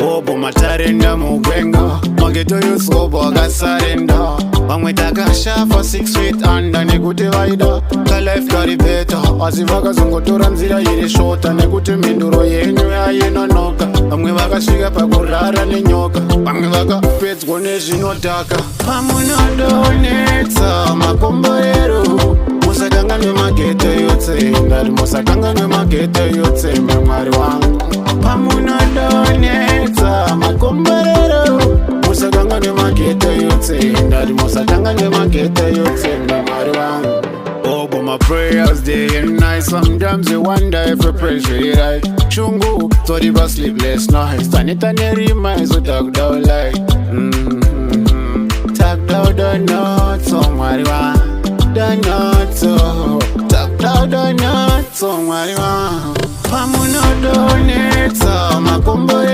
Obo matarenda mugwenga mageto yusobo agasarenda Vamwe takashafa 6 feet under nekuti vaida ka life kari better asi vakazongotora nzira iri shota nekuti mhinduro yenyu yainonoka vamwe vakasvika pakurara nenyoka vamwe vakapedzwa nezvinotaka pamunodonetsa makomborero musakanganwe magete yotse ngati musakanganwe magete yotse mwari wangu pamunodonetsa makomborero musakanganwe magete yotse ngati musakanganwe magete yotse mwari wangu. Oh, but my prayers day and night. Sometimes I wonder if I pray straight right. Shungu, thought it was sleepless nights. Tanita neri minds so talk down like talk down the nuts, so marijuana. The nuts, so talk down the nuts, so marijuana. Pamuno donate, so makombo.